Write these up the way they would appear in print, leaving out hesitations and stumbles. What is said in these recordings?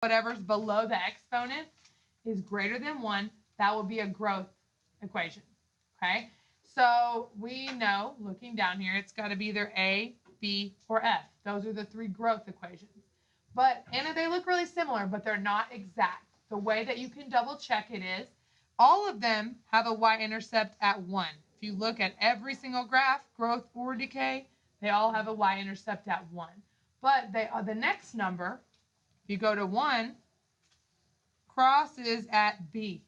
whatever's below the exponent is greater than 1, that will be a growth equation. Okay? So we know, looking down here, it's got to be either A, B, or F. Those are the 3 growth equations. But, and they look really similar, but they're not exact. The way that you can double check it is, all of them have a y-intercept at 1. If you look at every single graph, growth or decay, they all have a y-intercept at 1. But the next number, if you go to 1, crosses at B.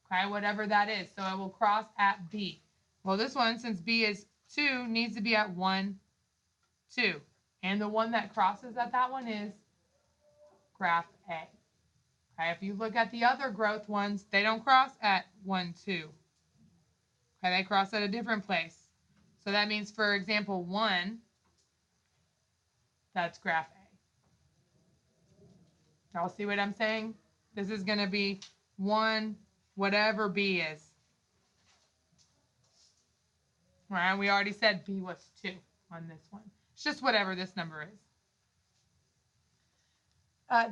Okay, whatever that is. So it will cross at B. Well, this one, since B is 2, needs to be at 1, 2. And the one that crosses at that one is graph A. Okay, if you look at the other growth ones, they don't cross at 1, 2. Okay, they cross at a different place. So that means, for example, 1, that's graph A. Y'all see what I'm saying? This is going to be 1, whatever B is. All right, we already said B was 2 on this one. It's just whatever this number is.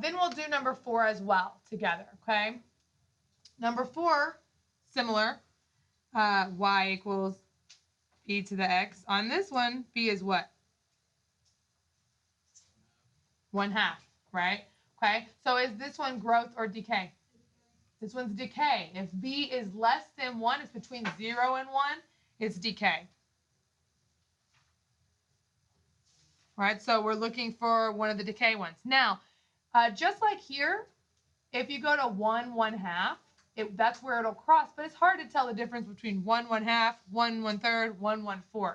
Then we'll do number 4 as well together, okay? Number 4, similar. Y equals e to the x. On this one, b is what? 1/2, right? Okay, so is this one growth or decay? This one's decay. If b is less than 1, it's between 0 and 1, it's decay. All right, so we're looking for one of the decay ones. Now, just like here, if you go to 1, 1/2, that's where it'll cross, but it's hard to tell the difference between 1, 1/2, 1, 1/3, 1, 1/4,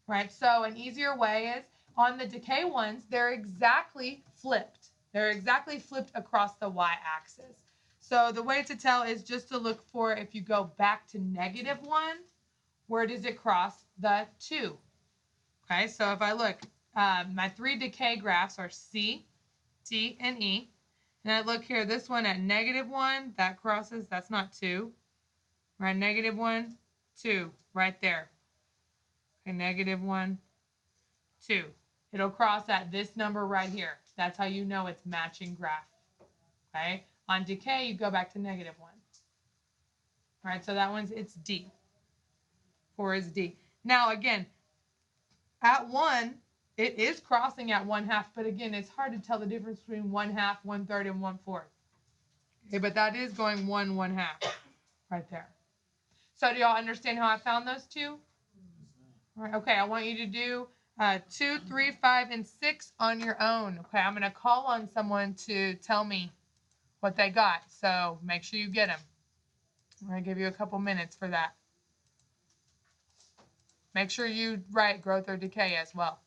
right? So an easier way is on the decay ones, they're exactly flipped. They're exactly flipped across the y-axis. So the way to tell is just to look for, if you go back to -1, where does it cross the 2? Okay, so if I look, my 3 decay graphs are C, D, and E. And I look here, this one at -1, that crosses, that's not 2. We're at -1, 2, right there. Okay, -1, 2. It'll cross at this number right here. That's how you know it's matching graph. Okay, on decay, you go back to -1. All right, so that one's, it's D. 4 is D. Now, again, at 1, it is crossing at 1/2, but again, it's hard to tell the difference between 1/2, 1/3, and 1/4. Okay, but that is going 1, 1/2 right there. So do y'all understand how I found those two? All right, okay, I want you to do 2, 3, 5, and 6 on your own. Okay, I'm going to call on someone to tell me what they got. So make sure you get them. I'm going to give you a couple minutes for that. Make sure you write growth or decay as well.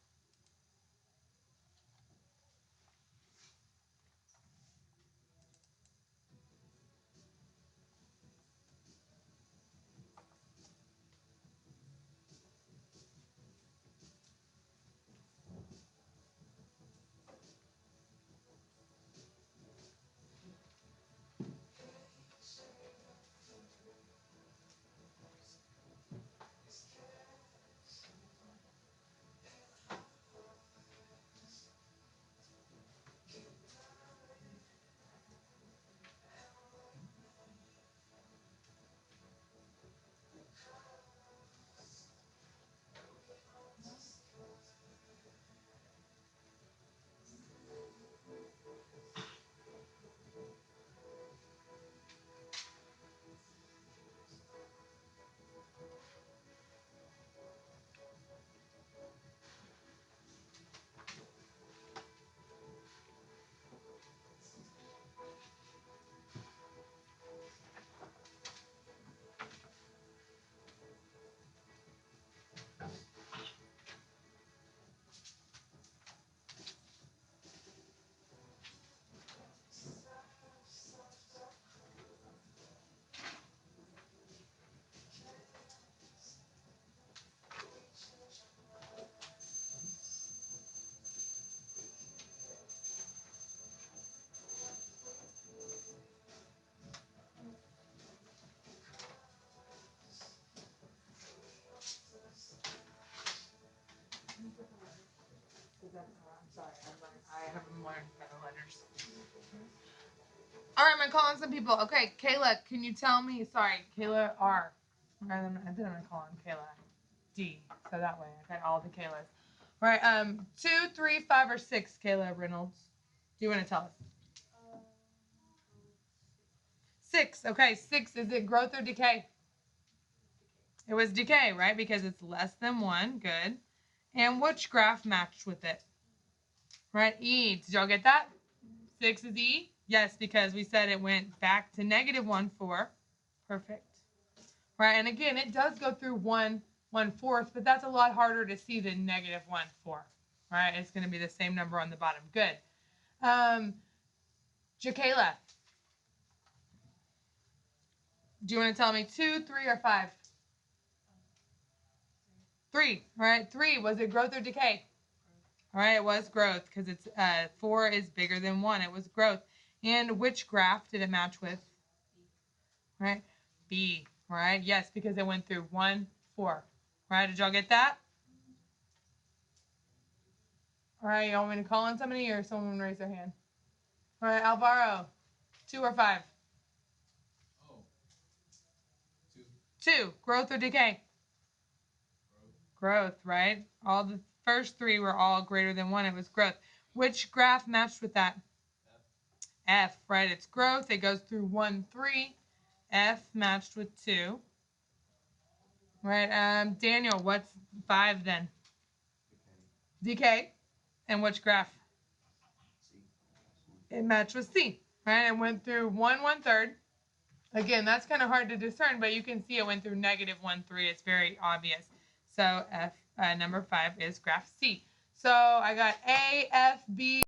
All right, I'm going to call on some people. Okay, Kayla, can you tell me? Sorry, Kayla R. I didn't want to call on Kayla D. So that way I got all the Kaylas. All right, 2, 3, 5, or 6, Kayla Reynolds. Do you want to tell us? 6. Okay, 6. Is it growth or decay? It was decay, right? Because it's less than 1. Good. And which graph matched with it? Right, E. Did y'all get that? 6 is E? Yes, because we said it went back to negative 1, 4. Perfect. Right, and again, it does go through 1, 1/4, but that's a lot harder to see than negative 1, 4. Right, it's going to be the same number on the bottom. Good. Jakayla, do you want to tell me 2, 3, or 5? 3. All right, 3. Was it growth or decay? All right, it was growth because it's 4 is bigger than 1. It was growth. And which graph did it match with? All right, B. All right, yes, because it went through 1, 4. All right, did y'all get that? All right, y'all want me to call on somebody or someone raise their hand? All right, Alvaro, 2 or 5? 2. Growth or decay? Growth, right? All the first 3 were all greater than 1. It was growth. Which graph matched with that? F, right? It's growth. It goes through 1, 3. F matched with 2. Right. Daniel, what's 5 then? Decay. And which graph? It matched with C. Right? It went through 1, 1/3. Again, that's kind of hard to discern, but you can see it went through negative 1, 3. It's very obvious. So F, number 5 is graph C. So I got A, F, B.